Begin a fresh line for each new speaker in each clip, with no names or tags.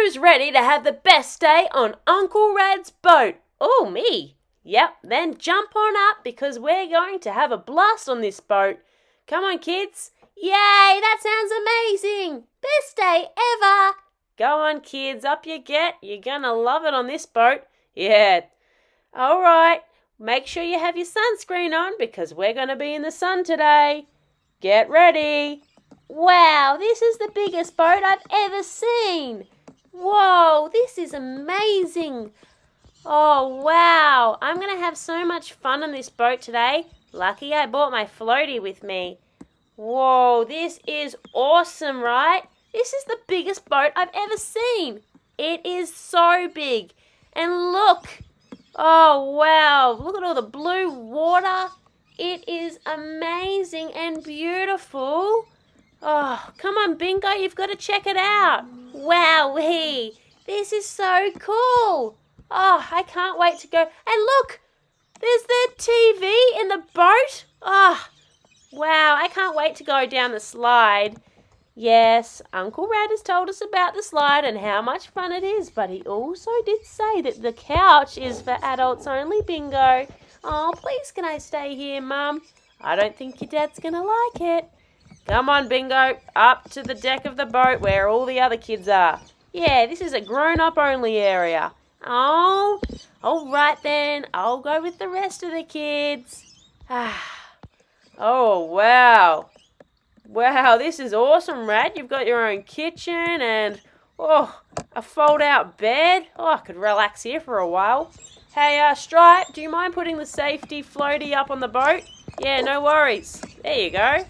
Who's ready to have the best day on Uncle Rad's boat? Oh, me. Yep, then jump on up because we're going to have a blast on this boat. Come on, kids. Yay, that sounds amazing. Best day ever. Go on, kids, up you get. You're going to love it on this boat. Yeah. All right, make sure you have your sunscreen on because we're going to be in the sun today. Get ready. Wow, this is the biggest boat I've ever seen. Whoa, this is amazing. Oh, wow. I'm going to have so much fun on this boat today. Lucky I brought my floaty with me. Whoa, this is awesome, right? This is the biggest boat I've ever seen. It is so big. And look. Oh, wow. Look at all the blue water. It is amazing and beautiful. Oh, come on, Bingo. You've got to check it out. Wowee. This is so cool. Oh, I can't wait to go. And look, there's the TV in the boat. Oh, wow. I can't wait to go down the slide. Yes, Uncle Rad has told us about the slide and how much fun it is, but he also did say that the couch is for adults only, Bingo. Oh, please can I stay here, Mum? I don't think your dad's going to like it. Come on, Bingo, up to the deck of the boat where all the other kids are. Yeah, this is a grown-up only area. Oh, all right then. I'll go with the rest of the kids. Oh, wow. Wow, this is awesome, Rad. You've got your own kitchen and, a fold-out bed. Oh, I could relax here for a while. Hey, Stripe, do you mind putting the safety floaty up on the boat? Yeah, no worries. There you go.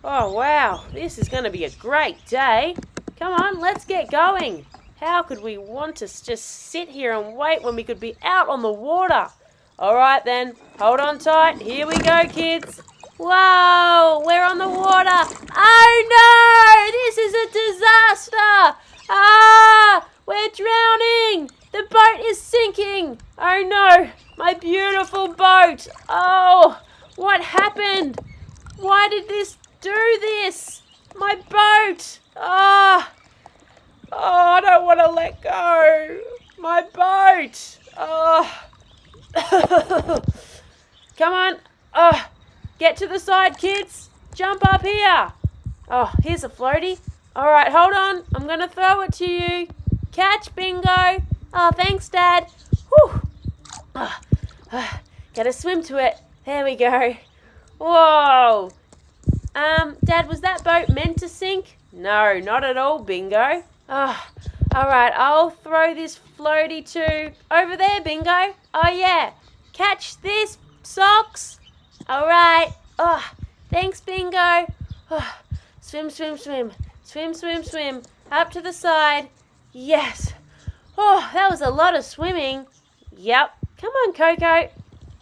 Oh, wow. This is going to be a great day. Come on, let's get going. How could we want to just sit here and wait when we could be out on the water? All right, then. Hold on tight. Here we go, kids. Whoa, we're on the water. Oh, no, this is a disaster. We're drowning. The boat is sinking. Oh, no, my beautiful boat. Oh, what happened? Why did this do this? My boat. I don't want to let go. My boat. Come on. Get to the side, kids. Jump up here. Oh, here's a floaty. All right, hold on. I'm going to throw it to you. Catch, Bingo. Oh, thanks, Dad. Whew. Gotta swim to it. There we go. Whoa. Dad, was that boat meant to sink? No, not at all, Bingo. All right, I'll throw this floaty to over there, Bingo. Oh, yeah. Catch this, Socks. All right. Thanks, Bingo. Swim, swim, swim. Swim, swim, swim. Up to the side. Yes. Oh, that was a lot of swimming. Yep. Come on, Coco.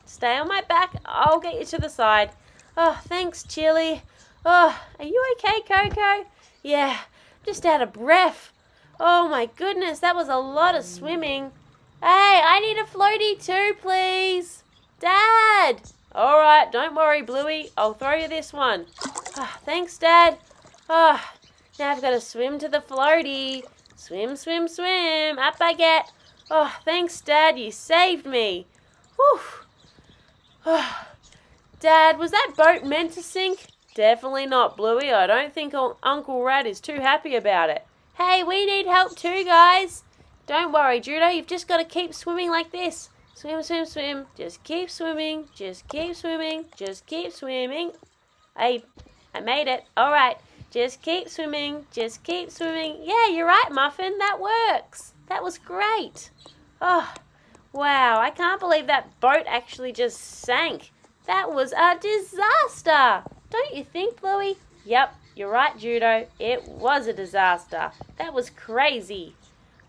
Stay on my back. I'll get you to the side. Oh, thanks, Chili. Oh, are you okay, Coco? Yeah, just out of breath. Oh, my goodness, that was a lot of swimming. Hey, I need a floaty too, please. Dad. All right, don't worry, Bluey. I'll throw you this one. Thanks, Dad. Now I've got to swim to the floaty. Swim, swim, swim. Up I get. Oh, thanks, Dad. You saved me. Whew. Dad, was that boat meant to sink? Definitely not, Bluey. I don't think Uncle Rad is too happy about it. Hey, we need help too, guys. Don't worry, Judo. You've just got to keep swimming like this. Swim, swim, swim. Just keep swimming. Just keep swimming. Just keep swimming. I made it. All right. Just keep swimming. Just keep swimming. Yeah, you're right, Muffin. That works. That was great. Oh, wow. I can't believe that boat actually just sank. That was a disaster. Don't you think, Bluey? Yep, you're right, Judo. It was a disaster. That was crazy.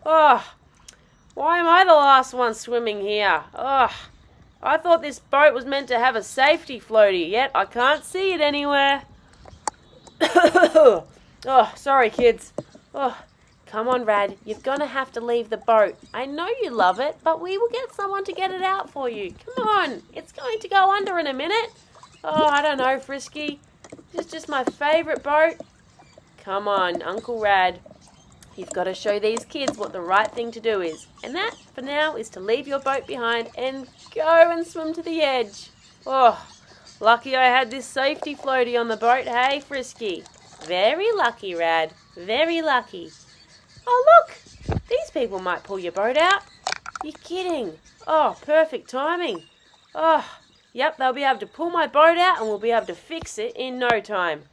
Oh, why am I the last one swimming here? Oh, I thought this boat was meant to have a safety floaty, yet I can't see it anywhere. Oh, sorry, kids. Oh, come on, Rad. You're going to have to leave the boat. I know you love it, but we will get someone to get it out for you. Come on. It's going to go under in a minute. Oh, I don't know, Frisky. This is just my favourite boat. Come on, Uncle Rad. You've got to show these kids what the right thing to do is. And that, for now, is to leave your boat behind and go and swim to the edge. Oh, lucky I had this safety floaty on the boat, hey, Frisky? Very lucky, Rad. Very lucky. Oh, look! These people might pull your boat out. You're kidding. Oh, perfect timing. Oh, yep, they'll be able to pull my boat out and we'll be able to fix it in no time.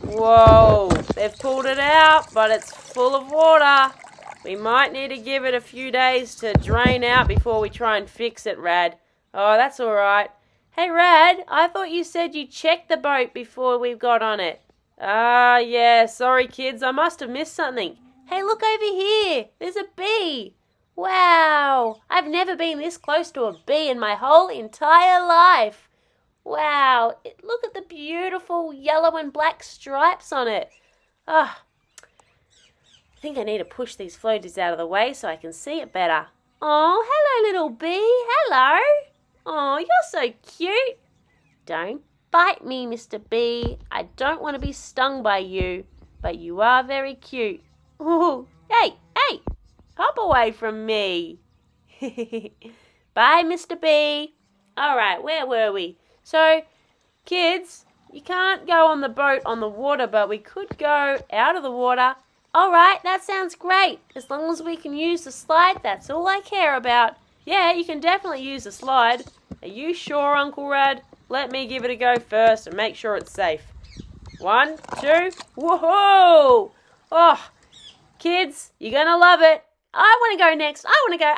Whoa, they've pulled it out, but it's full of water. We might need to give it a few days to drain out before we try and fix it, Rad. Oh, that's all right. Hey, Rad, I thought you said you checked the boat before we got on it. Yeah, sorry, kids, I must have missed something. Hey, look over here. There's a bee. Wow, I've never been this close to a bee in my whole entire life. Wow, look at the beautiful yellow and black stripes on it. I think I need to push these floaties out of the way so I can see it better. Oh, hello, little bee. Hello. Oh, you're so cute. Don't bite me, Mr. Bee. I don't want to be stung by you, but you are very cute. Ooh, hey, hop away from me. Bye, Mr. Bee. All right, where were we? So, kids, you can't go on the boat on the water, but we could go out of the water. All right, that sounds great. As long as we can use the slide, that's all I care about. Yeah, you can definitely use the slide. Are you sure, Uncle Rad? Let me give it a go first and make sure it's safe. 1, 2, whoa! Oh, kids, you're going to love it. I want to go next. I want to go.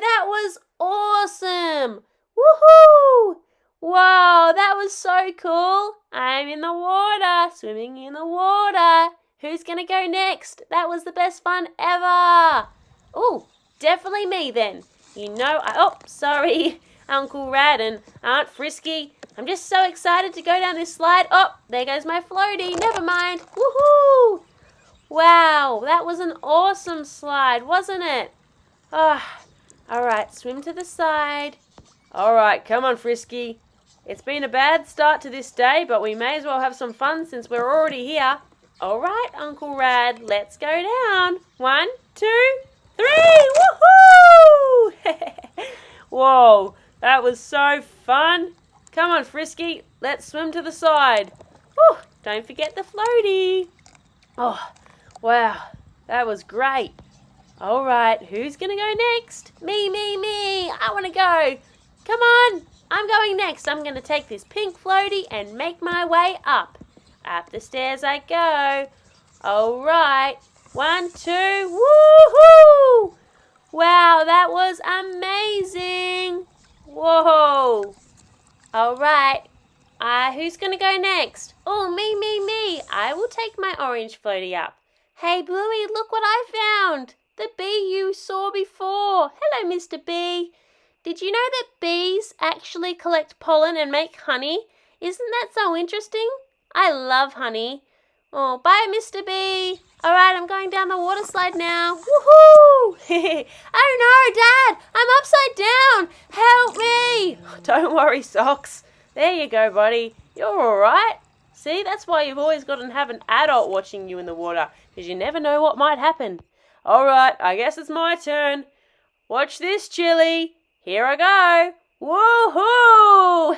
That was awesome. Woohoo! Wow, that was so cool. I'm in the water, swimming in the water. Who's going to go next? That was the best fun ever. Oh, definitely me then. Sorry, Uncle Rad and Aunt Frisky. I'm just so excited to go down this slide. Oh, there goes my floaty. Never mind. Woohoo! Wow, that was an awesome slide, wasn't it? All right, swim to the side. All right, come on, Frisky. It's been a bad start to this day, but we may as well have some fun since we're already here. All right, Uncle Rad, let's go down. 1, 2, 3. Woohoo! Whoa, that was so fun. Come on, Frisky, let's swim to the side. Whew, don't forget the floaty. Oh, wow, that was great. All right, who's going to go next? Me. I want to go. Come on, I'm going next. I'm going to take this pink floaty and make my way up. Up the stairs I go. All right, 1, 2, woohoo! Wow, that was amazing. Whoa. All right, who's going to go next? Oh, me. I will take my orange floaty up. Hey, Bluey, look what I found. The bee you saw before. Hello, Mr. Bee. Did you know that bees actually collect pollen and make honey? Isn't that so interesting? I love honey. Oh, bye, Mr. Bee. All right, I'm going down the water slide now. Woohoo! Oh no, Dad, I'm upside down. Help me. Don't worry, Socks. There you go, buddy. You're all right. See, that's why you've always got to have an adult watching you in the water, because you never know what might happen. All right, I guess it's my turn. Watch this, Chili. Here I go. Woohoo!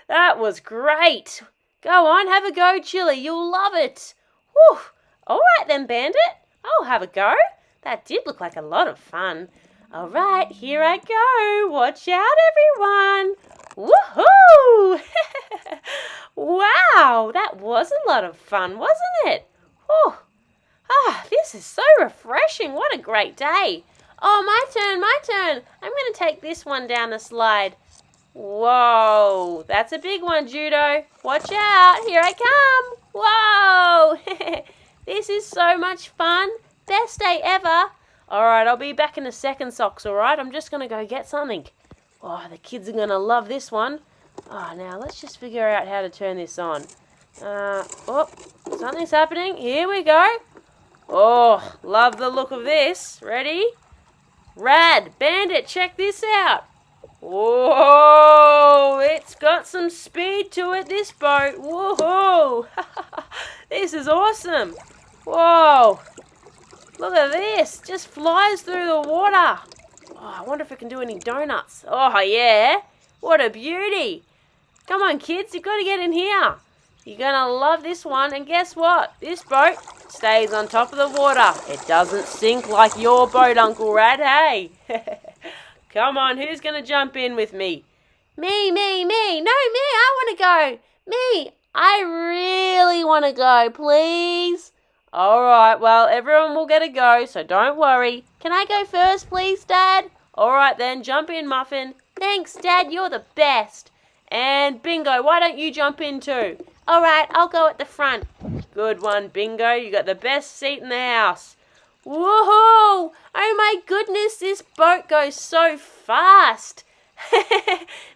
That was great. Go on, have a go, Chili. You'll love it. Whew. All right then, Bandit. I'll have a go. That did look like a lot of fun. All right, here I go. Watch out, everyone. Woohoo! Wow, that was a lot of fun, wasn't it? Whew. This is so refreshing. What a great day. Oh, my turn. I'm going to take this one down the slide. Whoa, that's a big one, Judo. Watch out. Here I come. Whoa. This is so much fun. Best day ever. All right, I'll be back in a second, Socks, all right? I'm just going to go get something. Oh, the kids are going to love this one. Oh, now let's just figure out how to turn this on. Something's happening. Here we go. Oh, love the look of this. Ready? Rad, Bandit, check this out. Whoa! It's got some speed to it, this boat. Whoa! This is awesome. Whoa! Look at this. Just flies through the water. Oh, I wonder if it can do any donuts. Oh, yeah. What a beauty. Come on, kids. You've got to get in here. You're going to love this one. And guess what? This boat stays on top of the water. It doesn't sink like your boat, Uncle Rad, hey? Come on, who's going to jump in with me? Me. No, me. I want to go. Me. I really want to go, please. All right, well, everyone will get a go, so don't worry. Can I go first, please, Dad? All right, then, jump in, Muffin. Thanks, Dad, you're the best. And Bingo, why don't you jump in too? All right, I'll go at the front. Good one, Bingo. You got the best seat in the house. Woohoo! Oh my goodness, this boat goes so fast.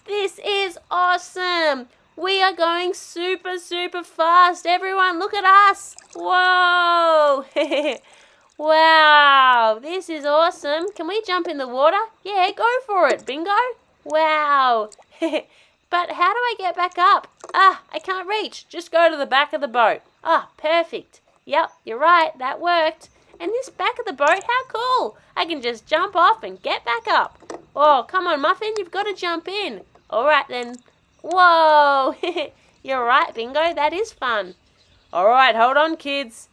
This is awesome. We are going super, super fast. Everyone, look at us. Whoa! Wow, this is awesome. Can we jump in the water? Yeah, go for it, Bingo. Wow. But how do I get back up? I can't reach. Just go to the back of the boat. Perfect. Yep, you're right. That worked. And this back of the boat, how cool. I can just jump off and get back up. Oh, come on, Muffin. You've got to jump in. All right, then. Whoa. You're right, Bingo. That is fun. All right, hold on, kids.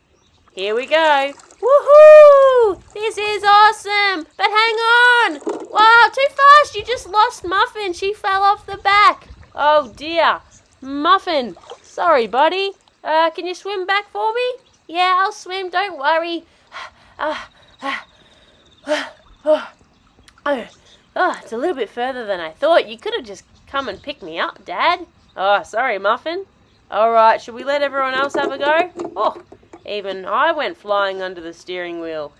Here we go. Woohoo! This is awesome. But hang on. Wow, too fast. You just lost Muffin. She fell off the back. Oh, dear. Muffin. Sorry, buddy. Can you swim back for me? Yeah, I'll swim. Don't worry. It's a little bit further than I thought. You could have just come and picked me up, Dad. Oh, sorry, Muffin. All right, should we let everyone else have a go? Oh, even I went flying under the steering wheel.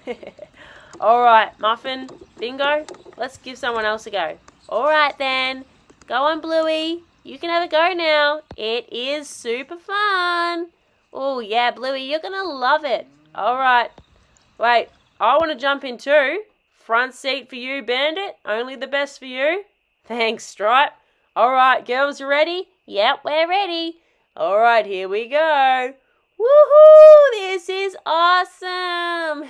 All right, Muffin, Bingo, let's give someone else a go. All right, then. Go on, Bluey. You can have a go now. It is super fun. Oh, yeah, Bluey, you're going to love it. All right. Wait, I want to jump in too. Front seat for you, Bandit. Only the best for you. Thanks, Stripe. All right, girls, you ready? Yep, we're ready. All right, here we go. Woohoo! This is awesome.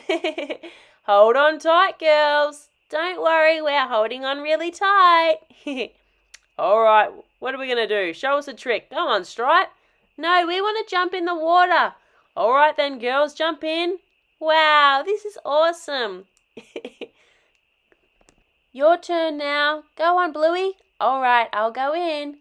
Hold on tight, girls. Don't worry, we're holding on really tight. All right, what are we going to do? Show us a trick. Go on, Stripe. No, we want to jump in the water. All right then, girls, jump in. Wow, this is awesome. Your turn now. Go on, Bluey. All right, I'll go in.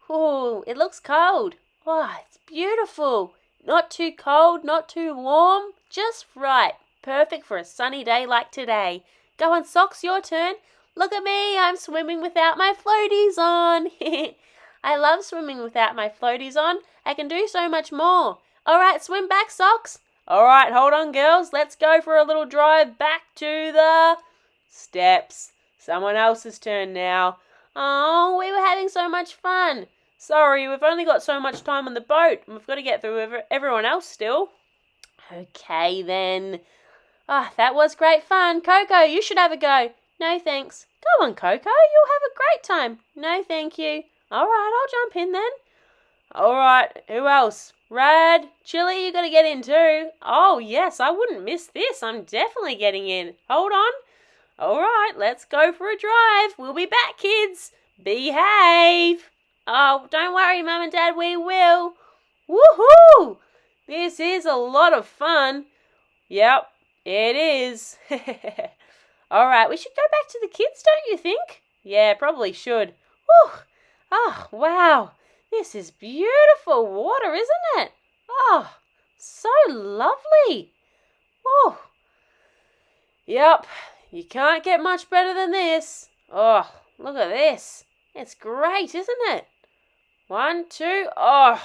Ooh, it looks cold. Oh, it's beautiful. Not too cold, not too warm. Just right. Perfect for a sunny day like today. Go on, Socks, your turn. Look at me, I'm swimming without my floaties on. I love swimming without my floaties on. I can do so much more. All right, swim back, Socks. All right, hold on, girls. Let's go for a little drive back to the steps. Someone else's turn now. Oh, we were having so much fun. Sorry, we've only got so much time on the boat, and we've got to get through everyone else still. Okay, then. That was great fun. Coco, you should have a go. No, thanks. Go on, Coco. You'll have a great time. No, thank you. All right, I'll jump in then. All right, who else? Rad, Chili, you got to get in too. Oh, yes, I wouldn't miss this. I'm definitely getting in. Hold on. All right, let's go for a drive. We'll be back, kids. Behave. Oh, don't worry, Mum and Dad, we will. Woohoo! This is a lot of fun. Yep, it is. All right, we should go back to the kids, don't you think? Yeah, probably should. Whew. Oh, wow. This is beautiful water, isn't it? Oh, so lovely. Oh. Yep, you can't get much better than this. Oh, look at this. It's great, isn't it? 1, 2. Oh,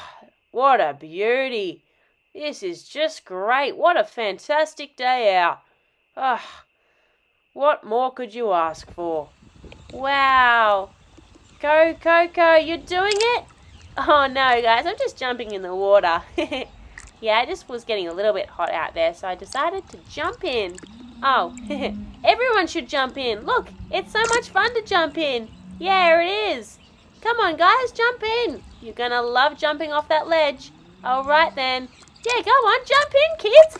what a beauty. This is just great. What a fantastic day out. Oh, what more could you ask for? Wow. Go, Coco, you're doing it? Oh, no, guys, I'm just jumping in the water. Yeah, it just was getting a little bit hot out there, so I decided to jump in. Oh, everyone should jump in. Look, it's so much fun to jump in. Yeah, it is. Come on, guys, jump in. You're going to love jumping off that ledge. All right, then. Yeah, go on, jump in, kids.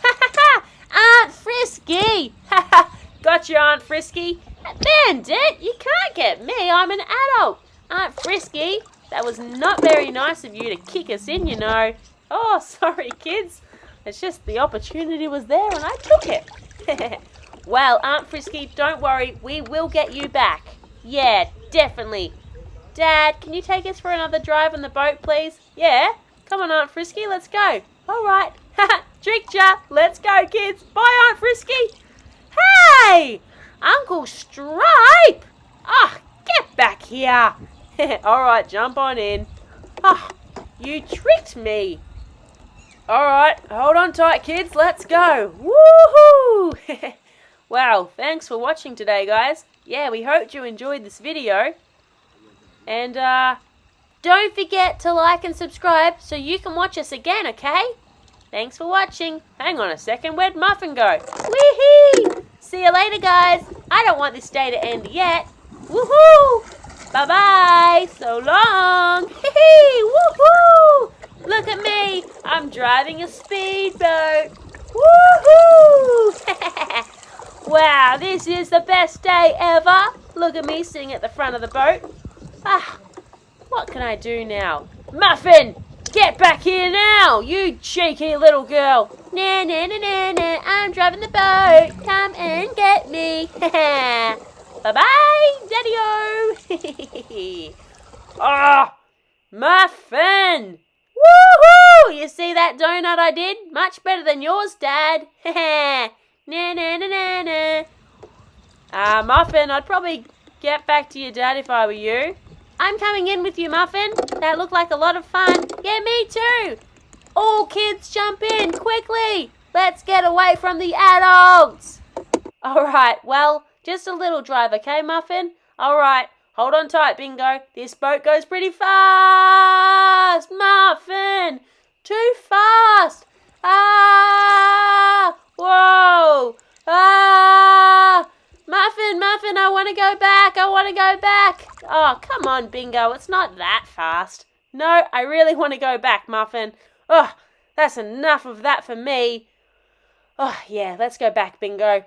Aunt Frisky. Gotcha, Aunt Frisky. Bandit, you can't get me. I'm an adult. Aunt Frisky, that was not very nice of you to kick us in, you know. Oh, sorry, kids. It's just the opportunity was there and I took it. Well, Aunt Frisky, don't worry. We will get you back. Yeah, definitely. Dad, can you take us for another drive on the boat, please? Yeah. Come on, Aunt Frisky, let's go. All right. Tricked ya. Let's go, kids. Bye, Aunt Frisky. Hey! Uncle Stripe! Ah, get back here. All right, jump on in. Ah, you tricked me. All right, hold on tight, kids. Let's go. Woohoo! Wow, thanks for watching today, guys. Yeah, we hope you enjoyed this video. And, don't forget to like and subscribe so you can watch us again, okay? Thanks for watching. Hang on a second, where'd Muffin go? Wee-hee! See you later, guys. I don't want this day to end yet. Woohoo! Bye-bye. So long. Hee-hee! Woohoo! Look at me. I'm driving a speedboat. Woohoo! Wow, this is the best day ever. Look at me sitting at the front of the boat. Ah, what can I do now? Muffin, get back here now, you cheeky little girl. Nah, nah, nah, nah, nah, I'm driving the boat. Come and get me. Bye-bye, Daddy-o. Ah, Muffin. Woohoo! You see that donut I did? Much better than yours, Dad. Nah, nah, nah, nah, nah. Muffin, I'd probably get back to your dad if I were you. I'm coming in with you, Muffin. That looked like a lot of fun. Yeah, me too. All kids jump in, quickly. Let's get away from the adults. All right, well, just a little drive, okay, Muffin? All right, hold on tight, Bingo. This boat goes pretty fast. Muffin, too fast. Ah, whoa. Ah, Muffin, I want to go back. Oh, come on, Bingo. It's not that fast. No, I really want to go back, Muffin. Oh, that's enough of that for me. Oh, yeah, let's go back, Bingo.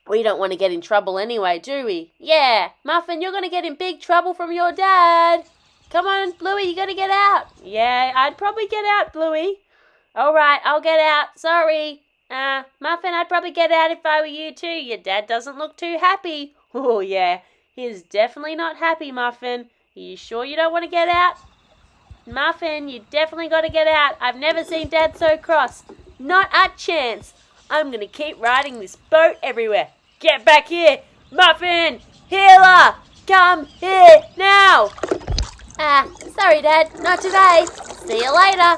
We don't want to get in trouble anyway, do we? Yeah, Muffin, you're going to get in big trouble from your dad. Come on, Bluey, you got to get out. Yeah, I'd probably get out, Bluey. All right, I'll get out. Sorry. Muffin, I'd probably get out if I were you too. Your dad doesn't look too happy. Oh, yeah, he's definitely not happy, Muffin. Are you sure you don't want to get out? Muffin, you definitely got to get out. I've never seen Dad so cross. Not a chance. I'm going to keep riding this boat everywhere. Get back here. Muffin, healer, come here now.
Sorry, Dad, not today. See you later.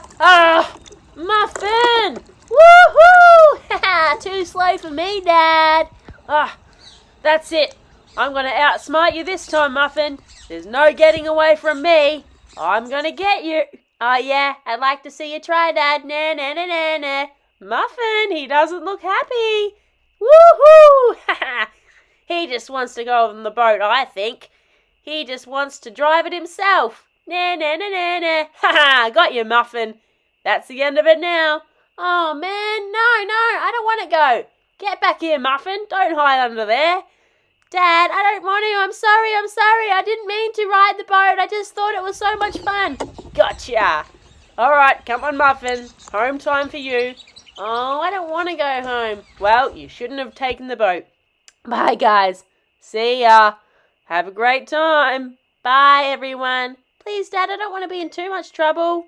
Muffin! Woohoo! Too slow for me, Dad. That's it. I'm going to outsmart you this time, Muffin. There's no getting away from me. I'm going to get you. Oh, yeah, I'd like to see you try, Dad. Nah, nah, nah, nah, nah. Muffin, he doesn't look happy. Woohoo! He just wants to go on the boat, I think. He just wants to drive it himself. Nah, nah, nah, nah, nah. Ha! Got you, Muffin. That's the end of it now. Oh, man, no, I don't want to go. Get back here, Muffin. Don't hide under there. Dad, I don't want to. I'm sorry. I didn't mean to ride the boat. I just thought it was so much fun. Gotcha. All right, come on, Muffin. Home time for you. Oh, I don't want to go home. Well, you shouldn't have taken the boat. Bye, guys. See ya. Have a great time. Bye, everyone. Please, Dad, I don't want to be in too much trouble.